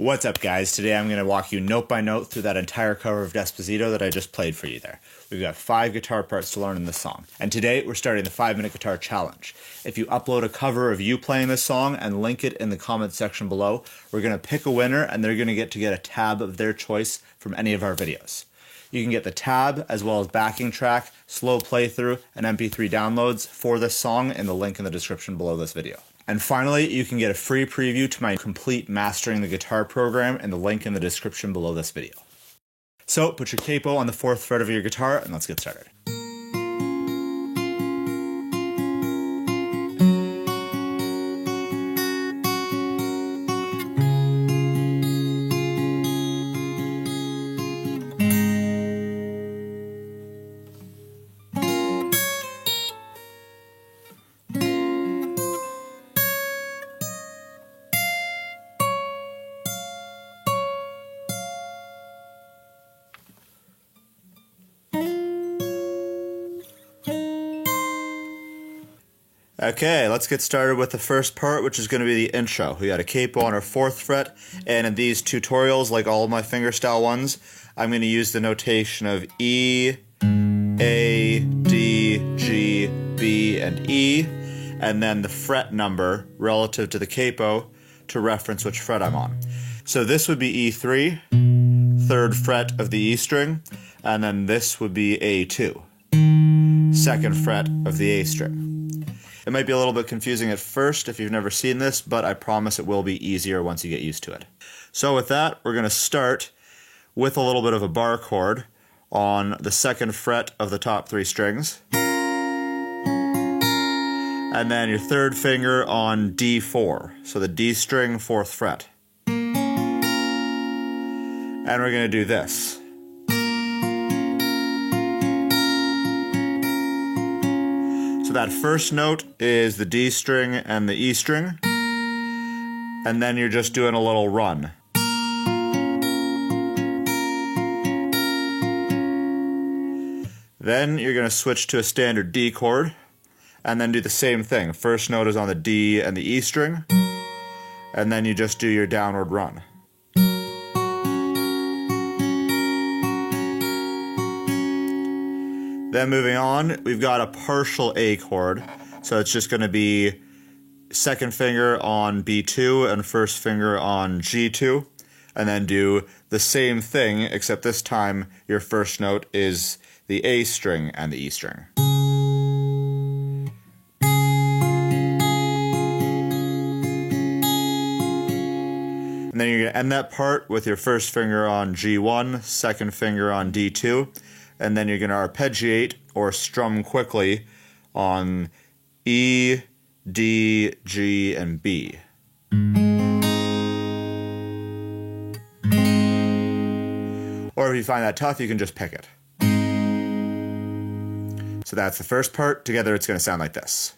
What's up, guys? Today I'm going to walk you note by note through that entire cover of Despacito that I just played for you there. We've got 5 guitar parts to learn in this song. And today we're starting the 5-minute guitar challenge. If you upload a cover of you playing this song and link it in the comment section below, we're going to pick a winner and they're going to get a tab of their choice from any of our videos. You can get the tab as well as backing track, slow playthrough, and MP3 downloads for this song in the link in the description below this video. And finally, you can get a free preview to my complete Mastering the Guitar program in the link in the description below this video. So put your capo on the 4th fret of your guitar and let's get started. Okay, let's get started with the first part, which is going to be the intro. We got a capo on our 4th fret, and in these tutorials, like all of my fingerstyle ones, I'm going to use the notation of E, A, D, G, B, and E, and then the fret number relative to the capo to reference which fret I'm on. So this would be E3, 3rd fret of the E string, and then this would be A2, 2nd fret of the A string. It might be a little bit confusing at first if you've never seen this, but I promise it will be easier once you get used to it. So with that, we're going to start with a little bit of a bar chord on the 2nd fret of the top 3 strings. And then your 3rd finger on D4, so the D string, 4th fret. And we're going to do this. So that first note is the D string and the E string, and then you're just doing a little run. Then you're going to switch to a standard D chord, and then do the same thing. First note is on the D and the E string, and then you just do your downward run. Then moving on, we've got a partial A chord, so it's just going to be 2nd finger on B2 and 1st finger on G2, and then do the same thing, except this time your first note is the A string and the E string. And then you're going to end that part with your 1st finger on G1, 2nd finger on D2, and then you're going to arpeggiate or strum quickly on E, D, G, and B. Or if you find that tough, you can just pick it. So that's the first part. Together it's going to sound like this.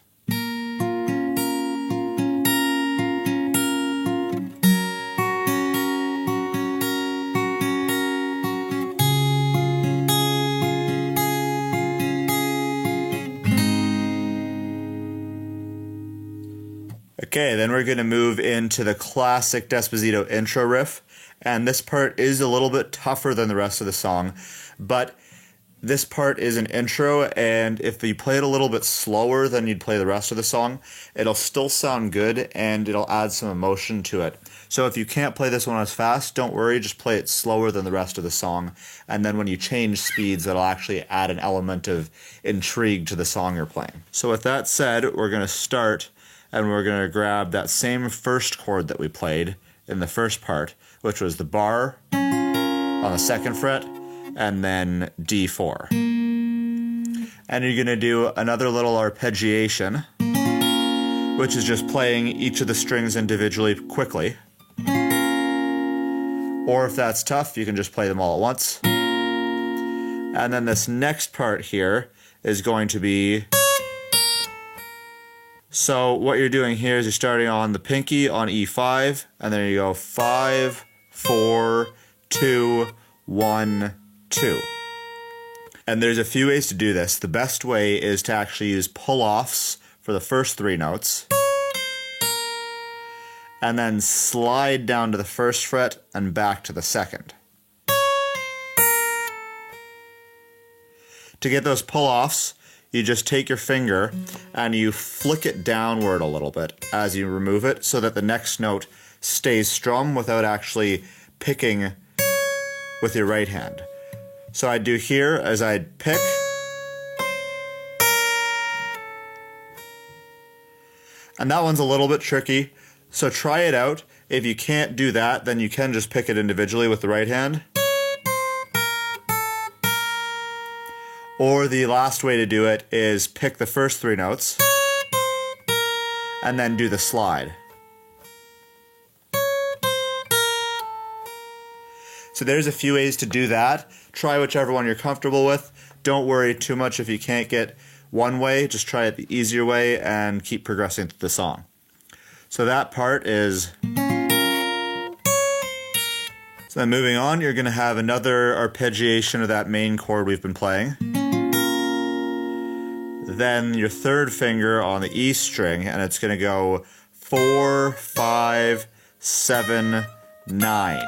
Okay, then we're going to move into the classic Despacito intro riff, and this part is a little bit tougher than the rest of the song, but this part is an intro, and if you play it a little bit slower than you'd play the rest of the song, it'll still sound good, and it'll add some emotion to it. So if you can't play this one as fast, don't worry, just play it slower than the rest of the song, and then when you change speeds, it'll actually add an element of intrigue to the song you're playing. So with that said, we're going to start, and we're going to grab that same first chord that we played in the first part, which was the bar on the 2nd fret, and then D4. And you're going to do another little arpeggiation, which is just playing each of the strings individually quickly. Or if that's tough, you can just play them all at once. And then this next part here is going to be... So what you're doing here is you're starting on the pinky on E5, and then you go 5, 4, 2, 1, 2. And there's a few ways to do this. The best way is to actually use pull-offs for the first 3 notes, and then slide down to the first fret and back to the second. To get those pull-offs, you just take your finger and you flick it downward a little bit as you remove it so that the next note stays strummed without actually picking with your right hand. So I'd do here as I'd pick, and that one's a little bit tricky, so try it out. If you can't do that, then you can just pick it individually with the right hand. Or the last way to do it is pick the first 3 notes and then do the slide. So there's a few ways to do that. Try whichever one you're comfortable with. Don't worry too much if you can't get one way. Just try it the easier way and keep progressing through the song. So that part is... So then moving on, you're going to have another arpeggiation of that main chord we've been playing. Then your third finger on the E string, and it's going to go 4, 5, 7, 9.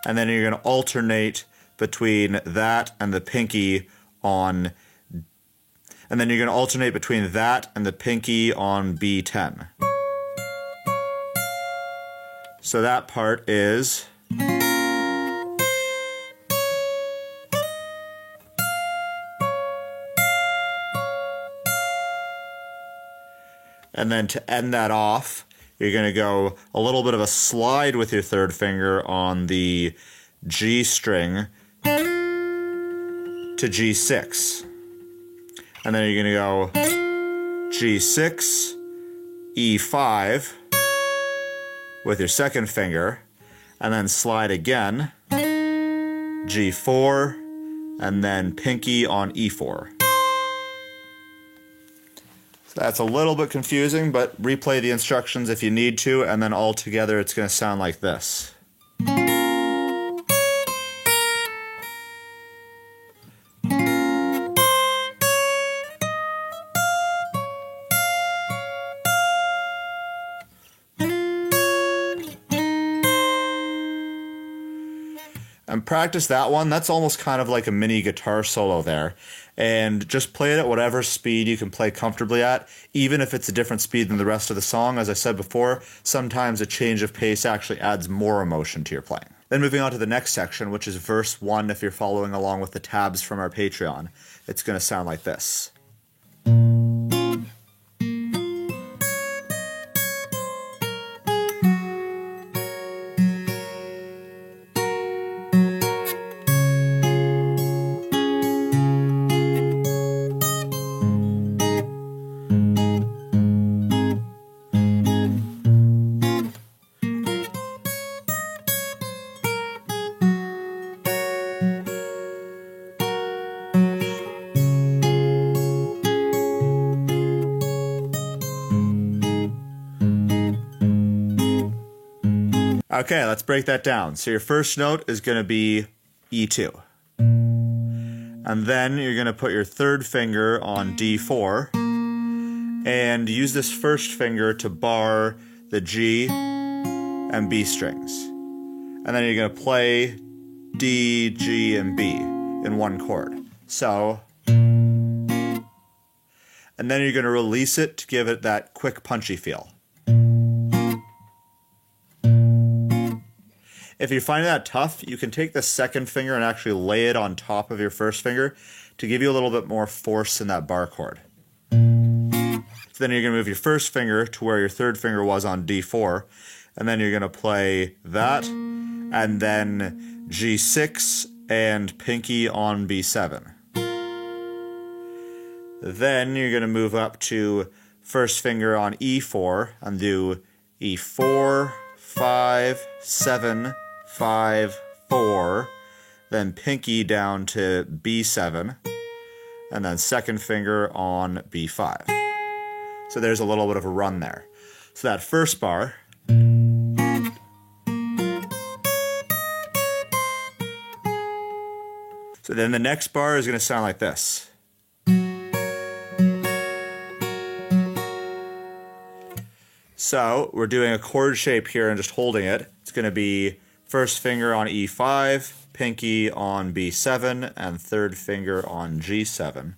And then you're going to alternate between that and the pinky on... And then you're going to alternate between that and the pinky on B10. So that part is... And then to end that off, you're going to go a little bit of a slide with your third finger on the G string to G6. And then you're going to go G6, E5 with your second finger, and then slide again, G4, and then pinky on E4. That's a little bit confusing, but replay the instructions if you need to, and then all together it's going to sound like this. And practice that one. That's almost kind of like a mini guitar solo there. And just play it at whatever speed you can play comfortably at, even if it's a different speed than the rest of the song. As I said before, sometimes a change of pace actually adds more emotion to your playing. Then moving on to the next section, which is verse 1 if you're following along with the tabs from our Patreon. It's going to sound like this. Okay, let's break that down. So your first note is going to be E2. And then you're going to put your third finger on D4 and use this first finger to bar the G and B strings. And then you're going to play D, G, and B in one chord. So, and then you're going to release it to give it that quick punchy feel. If you find that tough, you can take the second finger and actually lay it on top of your first finger to give you a little bit more force in that bar chord. So then you're going to move your first finger to where your third finger was on D4, and then you're going to play that, and then G6 and pinky on B7. Then you're going to move up to first finger on E4 and do E4, 5, 7, 5, 4, then pinky down to B7, and then second finger on B5. So there's a little bit of a run there. So that first bar, so then the next bar is going to sound like this. So we're doing a chord shape here and just holding it. It's going to be first finger on E5, pinky on B7, and third finger on G7.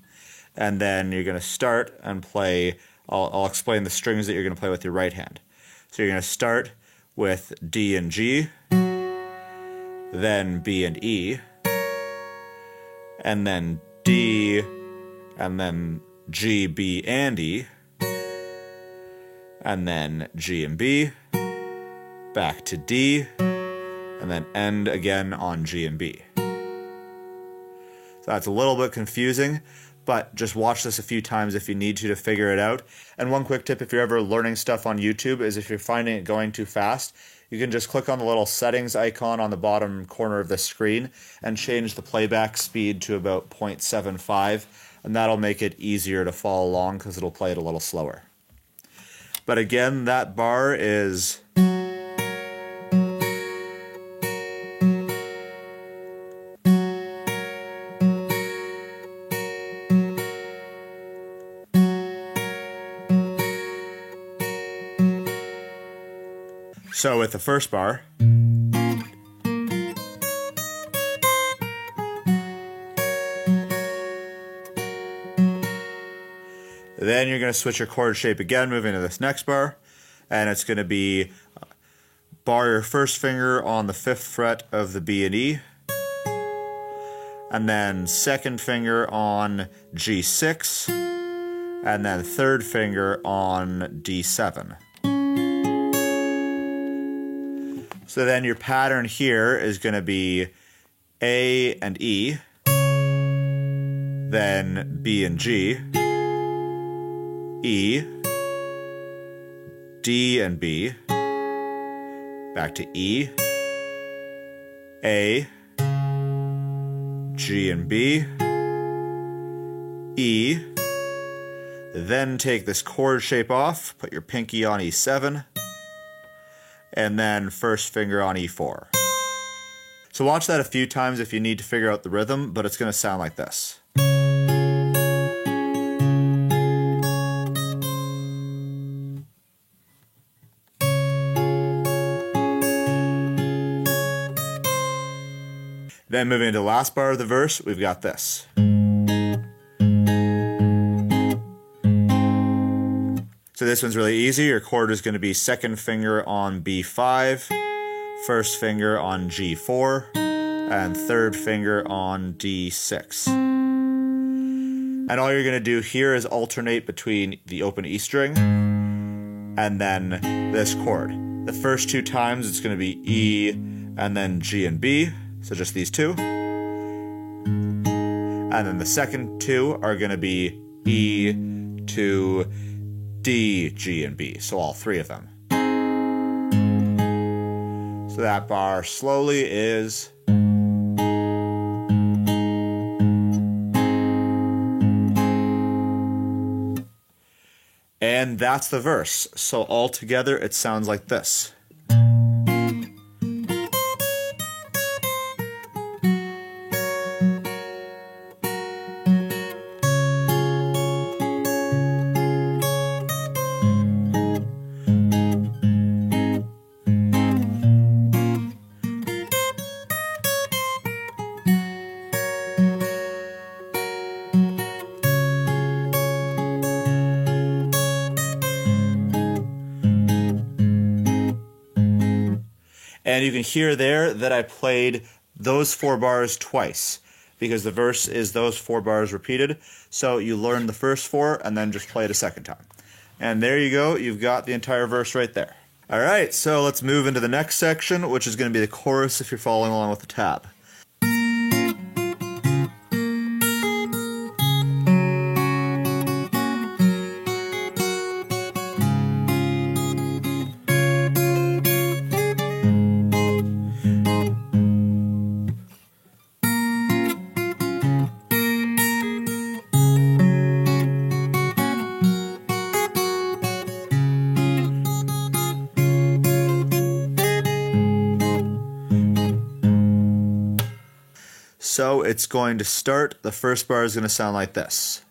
And then you're going to start and play, I'll explain the strings that you're going to play with your right hand. So you're going to start with D and G, then B and E, and then D, and then G, B, and E, and then G and B, back to D, and then end again on G and B. So that's a little bit confusing, but just watch this a few times if you need to figure it out. And one quick tip if you're ever learning stuff on YouTube is if you're finding it going too fast, you can just click on the little settings icon on the bottom corner of the screen and change the playback speed to about 0.75, and that'll make it easier to follow along because it'll play it a little slower. But again, that bar is... So with the first bar, then you're going to switch your chord shape again, moving to this next bar, and it's going to be bar your first finger on the 5th fret of the B and E, and then second finger on G6, and then third finger on D7. So then your pattern here is going to be A and E, then B and G, E, D and B, back to E, A, G and B, E, then take this chord shape off, put your pinky on E7, and then first finger on E4. So watch that a few times if you need to figure out the rhythm, but it's going to sound like this. Then moving into the last bar of the verse, we've got this. So this one's really easy. Your chord is going to be second finger on B5, first finger on G4, and third finger on D6. And all you're going to do here is alternate between the open E string and then this chord. The first two times it's going to be E and then G and B, so just these two. And then the second two are going to be E to D, G, and B, so all three of them. So that bar slowly is... And that's the verse. So all together it sounds like this. And you can hear there that I played those 4 bars twice because the verse is those 4 bars repeated. So you learn the first 4 and then just play it a second time. And there you go, you've got the entire verse right there. Alright, so let's move into the next section, which is going to be the chorus if you're following along with the tab. So it's going to start, the first bar is going to sound like this.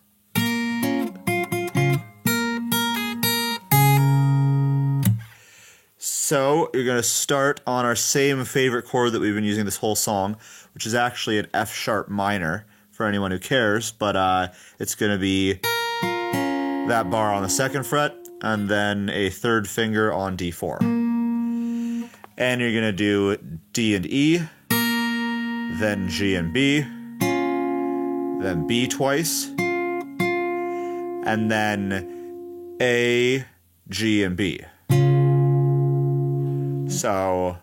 So you're going to start on our same favorite chord that we've been using this whole song, which is actually an F sharp minor for anyone who cares, but it's going to be that bar on the 2nd fret and then a 3rd finger on D4. And you're going to do D and E, then G and B, then B twice, and then A, G, and B. So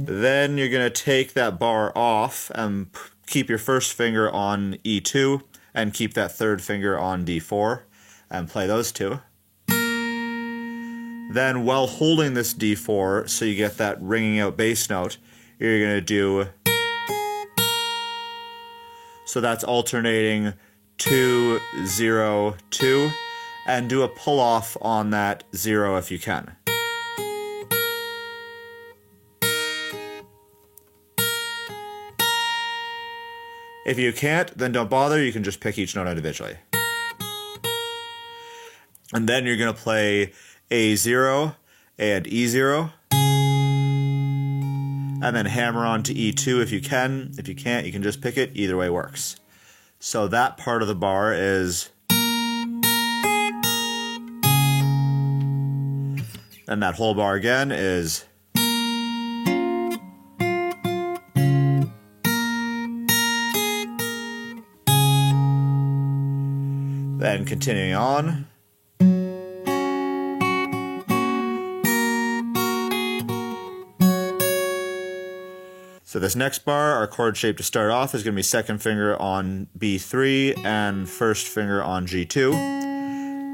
then you're going to take that bar off and keep your 1st finger on E2 and keep that 3rd finger on D4 and play those two. Then while holding this D4 so you get that ringing out bass note, you're going to do, so that's alternating 2, 0, 2, and do a pull off on that 0 if you can. If you can't, then don't bother, you can just pick each note individually. And then you're going to play A0 and E0, and then hammer on to E2 if you can. If you can't, you can just pick it. Either way works. So that part of the bar is, and that whole bar again is, then continuing on. So this next bar, our chord shape to start off is going to be 2nd finger on B3 and 1st finger on G2.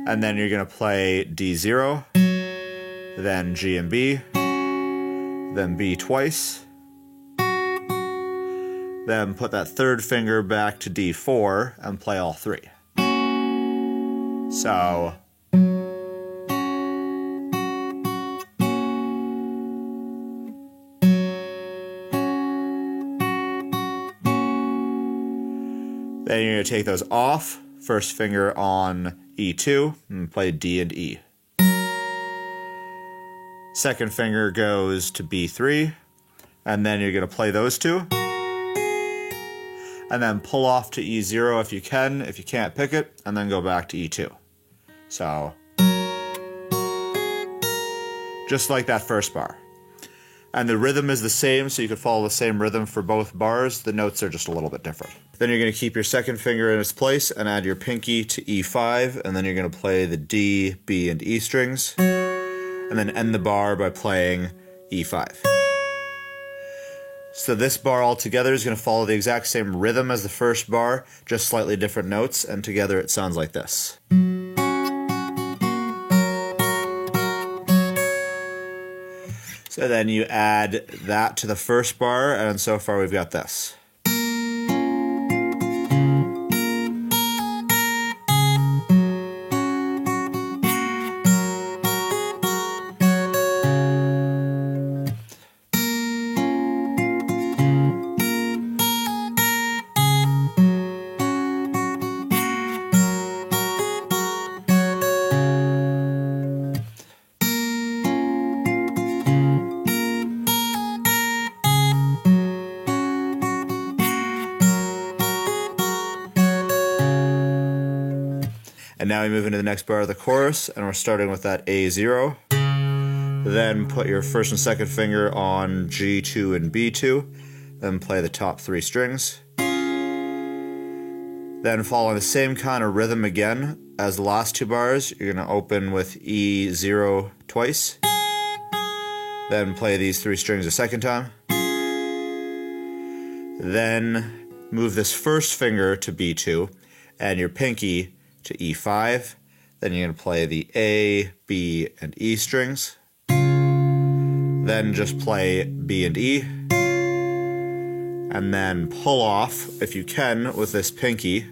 And then you're going to play D0, then G and B, then B twice. Then put that 3rd finger back to D4 and play all 3. So then you're going to take those off, 1st finger on E2, and play D and E. 2nd finger goes to B3, and then you're going to play those two. And then pull off to E0 if you can. If you can't, pick it, and then go back to E2. So, just like that first bar. And the rhythm is the same, so you could follow the same rhythm for both bars. The notes are just a little bit different. Then you're going to keep your 2nd finger in its place and add your pinky to E5, and then you're going to play the D, B, and E strings, and then end the bar by playing E5. So this bar altogether is going to follow the exact same rhythm as the first bar, just slightly different notes, and together it sounds like this. So then you add that to the first bar, and so far we've got this. And now we move into the next bar of the chorus, and we're starting with that A0. Then put your 1st and 2nd finger on G2 and B2, then play the top 3 strings. Then following the same kind of rhythm again as the last 2 bars, you're going to open with E0 twice, then play these 3 strings a second time. Then move this 1st finger to B2 and your pinky to E5. Then you're going to play the A, B, and E strings. Then just play B and E. And then pull off, if you can, with this pinky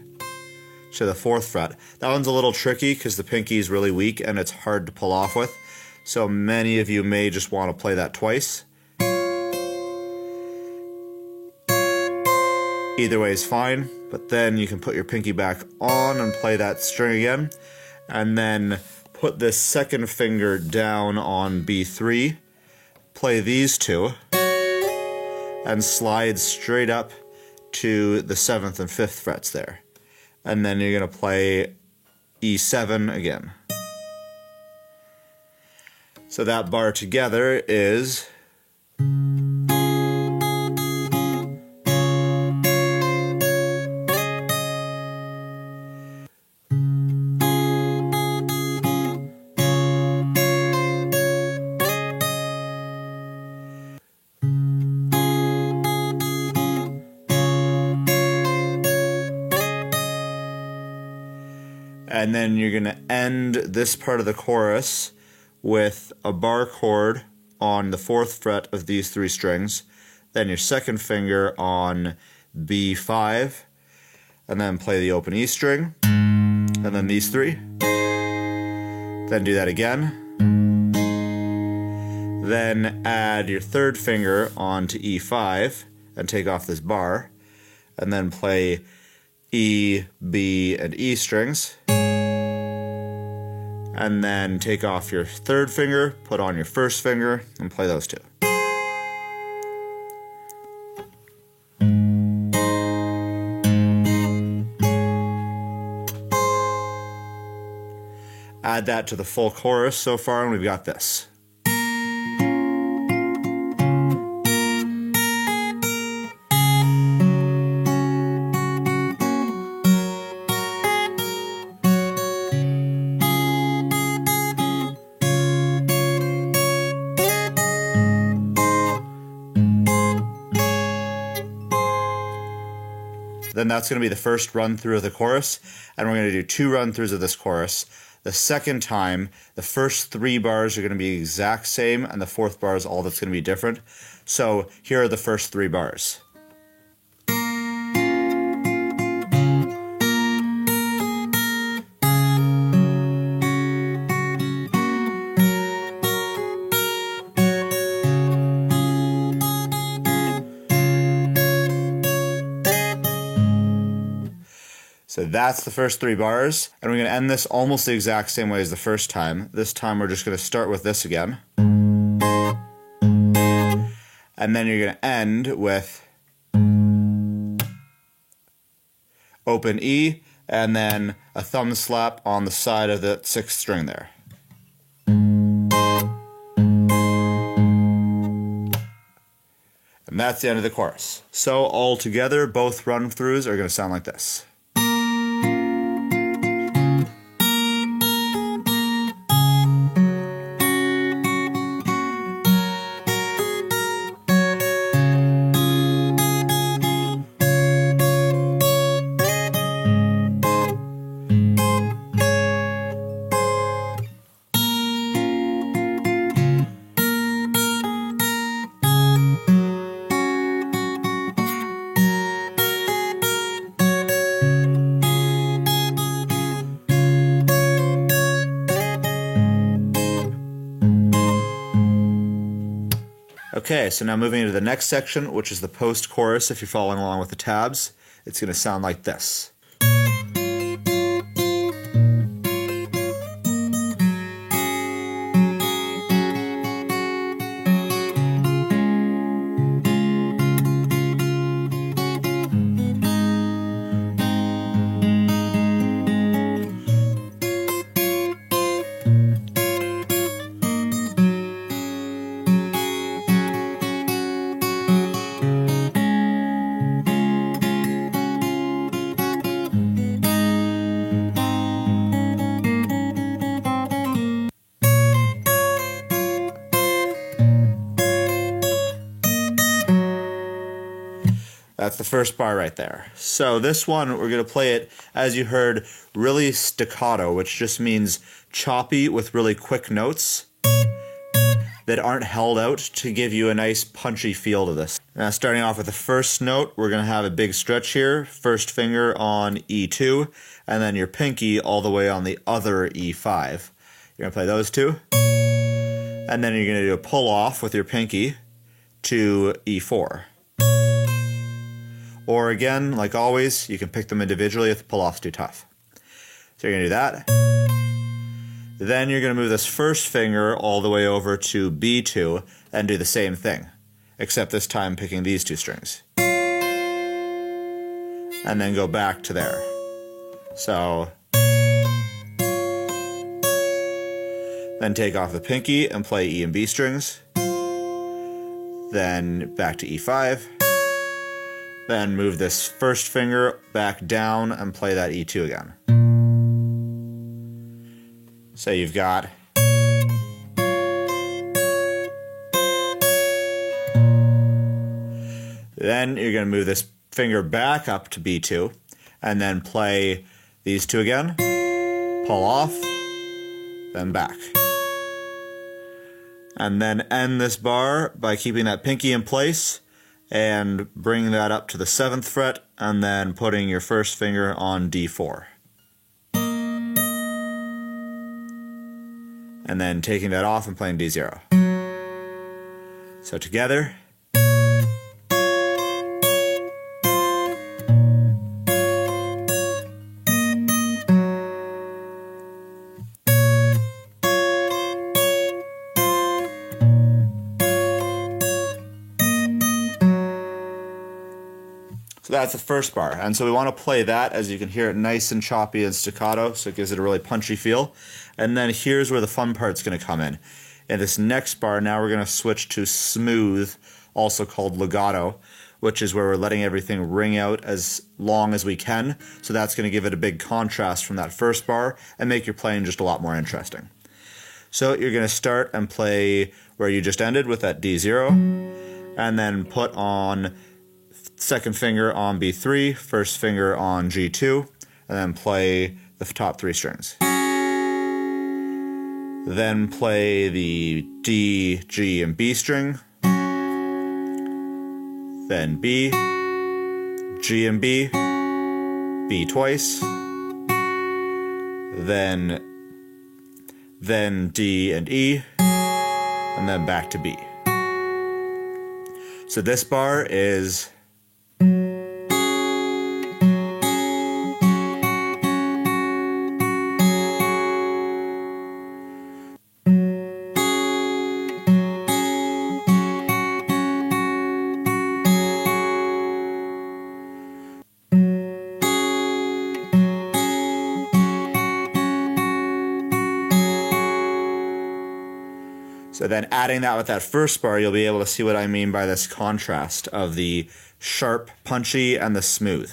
to the 4th fret. That one's a little tricky because the pinky is really weak and it's hard to pull off with. So many of you may just want to play that twice. Either way is fine. But then you can put your pinky back on and play that string again, and then put this second finger down on B3, play these two, and slide straight up to the 7th and 5th frets there. And then you're going to play E7 again. So that bar together is... And then you're going to end this part of the chorus with a bar chord on the 4th fret of these 3 strings, then your second finger on B5, and then play the open E string, and then these 3. Then do that again. Then add your 3rd finger onto E5 and take off this bar, and then play E, B, and E strings. And then take off your 3rd finger, put on your 1st finger, and play those 2. Add that to the full chorus so far, and we've got this. Then that's going to be the first run through of the chorus, and we're going to do 2 run throughs of this chorus. The second time, the first 3 bars are going to be the exact same, and the 4th bar is all that's going to be different. So here are the first 3 bars. So that's the first 3 bars, and we're going to end this almost the exact same way as the first time. This time we're just going to start with this again. And then you're going to end with open E, and then a thumb slap on the side of the 6th string there. And that's the end of the chorus. So all together, both run-throughs are going to sound like this. Okay, so now moving into the next section, which is the post-chorus. If you're following along with the tabs, it's going to sound like this. That's the first bar right there. So this one, we're going to play it, as you heard, really staccato, which just means choppy with really quick notes that aren't held out to give you a nice punchy feel to this. Now starting off with the first note, we're going to have a big stretch here. First finger on E2, and then your pinky all the way on the other E5. You're going to play those 2. And then you're going to do a pull off with your pinky to E4. Or again, like always, you can pick them individually if the pull-off's too tough. So you're going to do that. Then you're going to move this first finger all the way over to B2 and do the same thing, except this time picking these two strings. And then go back to there. So then take off the pinky and play E and B strings. Then back to E5. Then move this first finger back down and play that E2 again. So you've got then you're going to move this finger back up to B2 and then play these two again, pull off, then back. And then end this bar by keeping that pinky in place and bringing that up to the 7th fret and then putting your first finger on D4. And then taking that off and playing D0. So together. So that's the first bar, and so we want to play that, as you can hear it, nice and choppy and staccato, so it gives it a really punchy feel. And then here's where the fun part's going to come in. In this next bar, now we're going to switch to smooth, also called legato, which is where we're letting everything ring out as long as we can. So that's going to give it a big contrast from that first bar and make your playing just a lot more interesting. So you're going to start and play where you just ended with that D0, and then put on second finger on B3, first finger on G2, and then play the top 3 strings. Then play the D, G, and B string. Then B, G and B, B twice. Then D and E, and then back to B. So this bar is so then adding that with that first bar, you'll be able to see what I mean by this contrast of the sharp, punchy, and the smooth.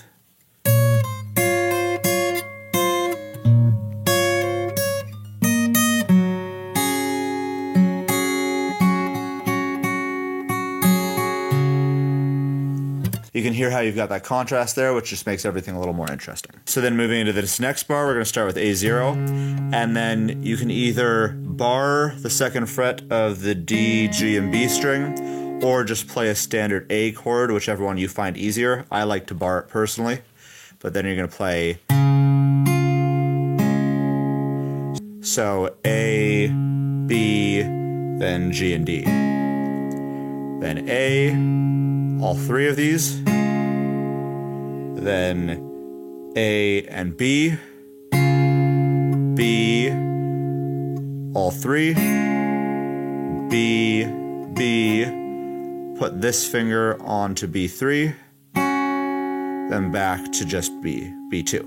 You can hear how you've got that contrast there, which just makes everything a little more interesting. So then moving into this next bar, we're going to start with A0, and then you can either bar the 2nd fret of the D, G, and B string, or just play a standard A chord, whichever one you find easier. I like to bar it personally, but then you're going to play. So A, B, then G and D. Then A, all 3 of these. Then A and B, B, all 3, B, B, put this finger onto B3, then back to just B, B2.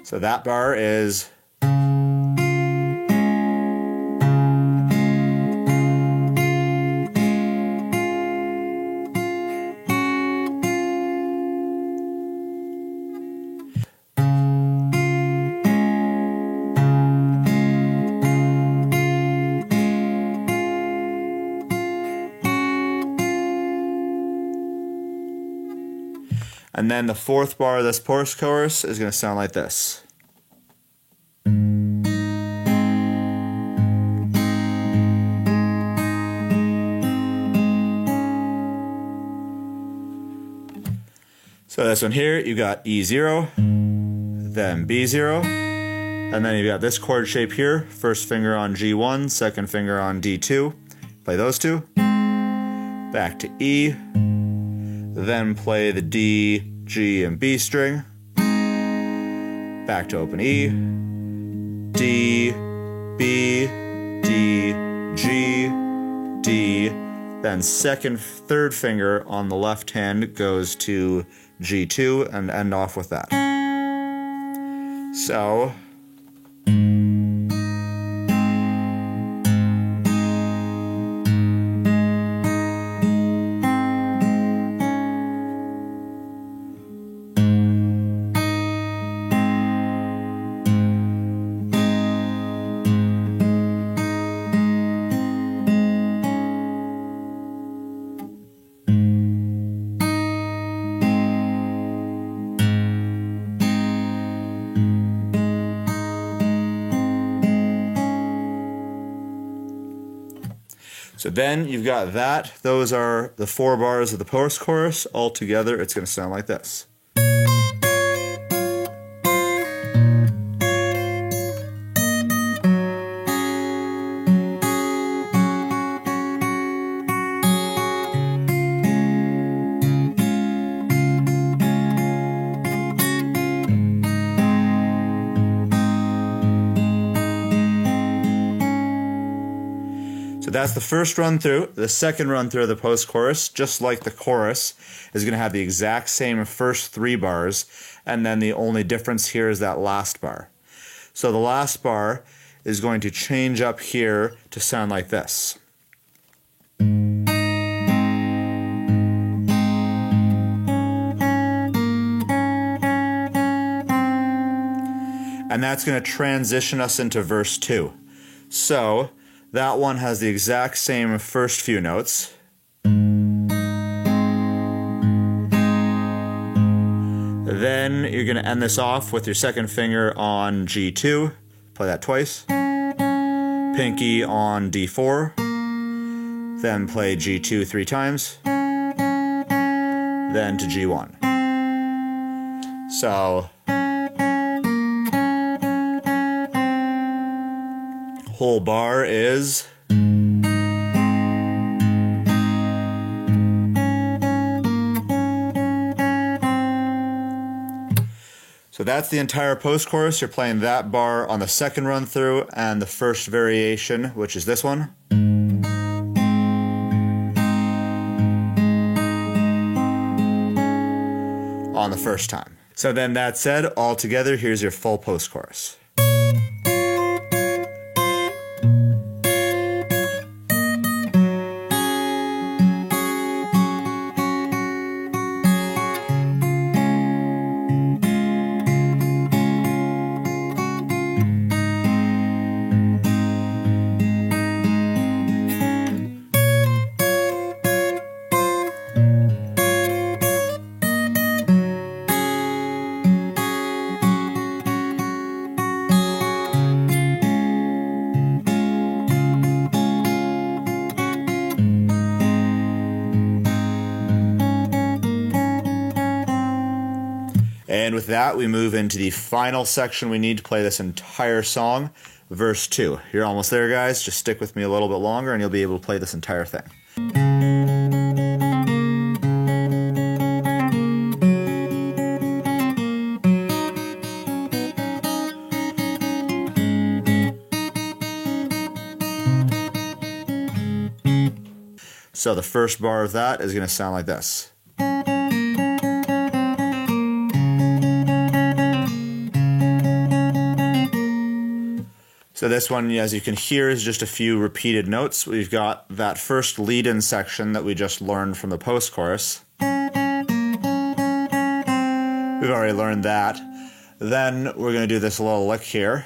So that bar is and then the 4th bar of this chorus is going to sound like this. So this one here, you got E0, then B0, and then you've got this chord shape here, first finger on G1, 2nd finger on D2, play those 2, back to E, then play the D, G, and B string, back to open E, D, B, D, G, D, then third finger on the left hand goes to G2 and end off with that. So then you've got that. Those are the 4 bars of the post-chorus. All together, it's going to sound like this. So that's the first run through. The second run through of the post-chorus, just like the chorus, is going to have the exact same first 3 bars, and then the only difference here is that last bar. So the last bar is going to change up here to sound like this. And that's going to transition us into verse 2. So that one has the exact same first few notes. Then you're going to end this off with your second finger on G2, play that twice, pinky on D4, then play G2 3 times, then to G1. So whole bar is so that's the entire post-chorus. You're playing that bar on the second run through and the first variation, which is this one. On the first time. So then that said, all together, here's your full post-chorus. And with that, we move into the final section we need to play this entire song, verse 2. You're almost there, guys. Just stick with me a little bit longer and you'll be able to play this entire thing. So the first bar of that is going to sound like this. So this one, as you can hear, is just a few repeated notes. We've got that first lead-in section that we just learned from the post-chorus. We've already learned that. Then we're going to do this little lick here,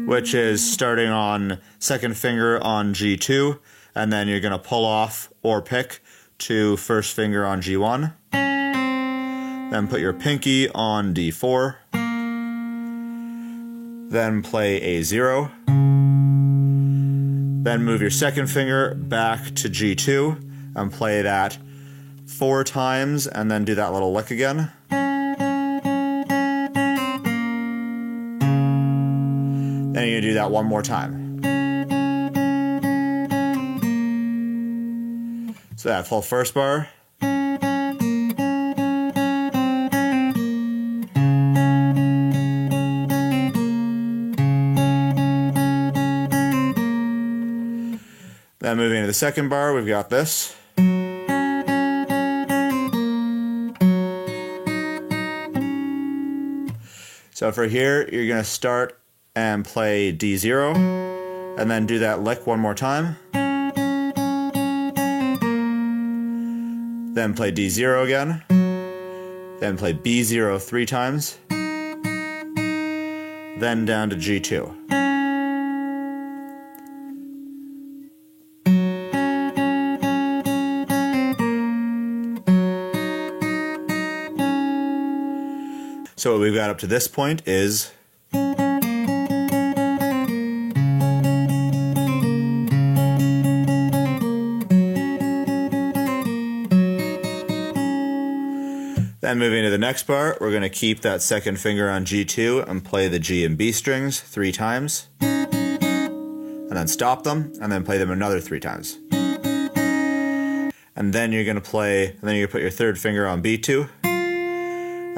which is starting on second finger on G2, and then you're going to pull off or pick to first finger on G1. Then put your pinky on D4. Then play A0. Then move your second finger back to G2 and play that 4 times and then do that little lick again. Then you're going to do that one more time. So that full first bar. Then moving into the second bar, we've got this. So for here, you're going to start and play D0, and then do that lick one more time. Then play D0 again. Then play B0 3 times. Then down to G2. So what we've got up to this point is then moving to the next bar, we're going to keep that second finger on G2 and play the G and B strings 3 times. And then stop them, and then play them another 3 times. And then you're going to put your third finger on B2.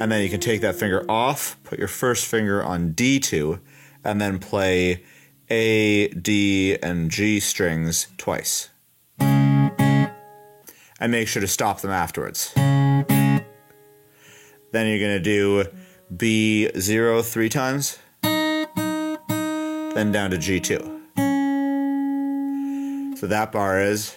And then you can take that finger off, put your first finger on D2, and then play A, D, and G strings twice. And make sure to stop them afterwards. Then you're going to do B0 3 times, then down to G2. So that bar is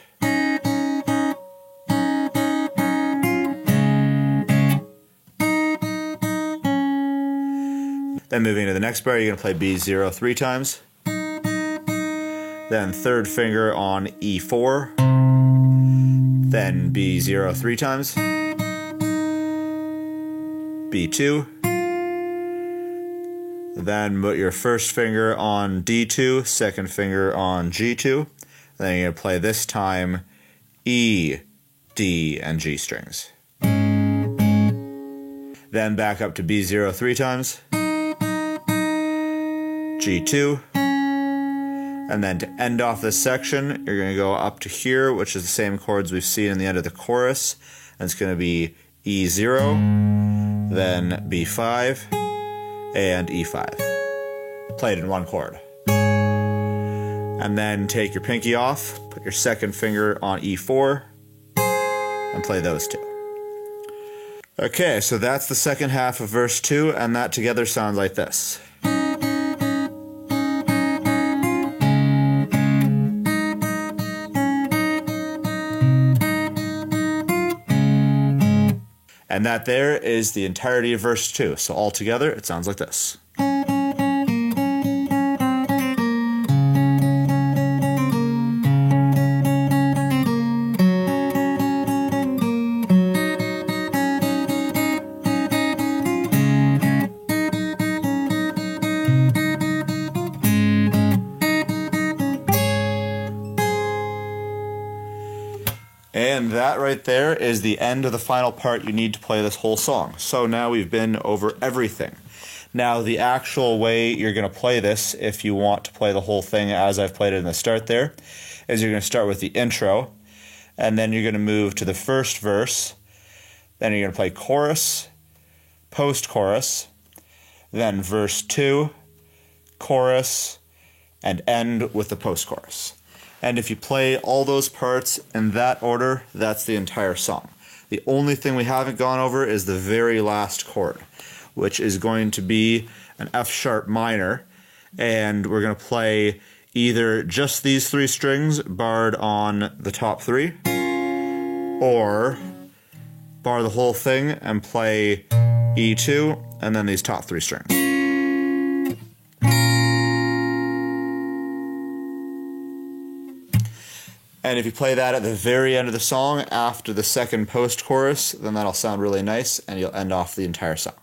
Then moving to the next bar, you're going to play B0 3 times. Then third finger on E4. Then B0 3 times. B2. Then put your first finger on D2, second finger on G2. Then you're going to play this time E, D, and G strings. Then back up to B0 3 times. G2, and then to end off this section, you're going to go up to here, which is the same chords we've seen in the end of the chorus, and it's going to be E0, then B5, and E5, played in one chord. And then take your pinky off, put your second finger on E4, and play those 2. Okay, so that's the second half of verse 2, and that together sounds like this. And that there is the entirety of verse 2. So altogether, it sounds like this. And that right there is the end of the final part you need to play this whole song. So now we've been over everything. Now the actual way you're going to play this, if you want to play the whole thing as I've played it in the start there, is you're going to start with the intro, and then you're going to move to the first verse, then you're going to play chorus, post-chorus, then verse 2, chorus, and end with the post-chorus. And if you play all those parts in that order, that's the entire song. The only thing we haven't gone over is the very last chord, which is going to be an F sharp minor. And we're going to play either just these 3 strings barred on the top 3, or bar the whole thing and play E2 and then these top 3 strings. And if you play that at the very end of the song after the second post-chorus, then that'll sound really nice and you'll end off the entire song.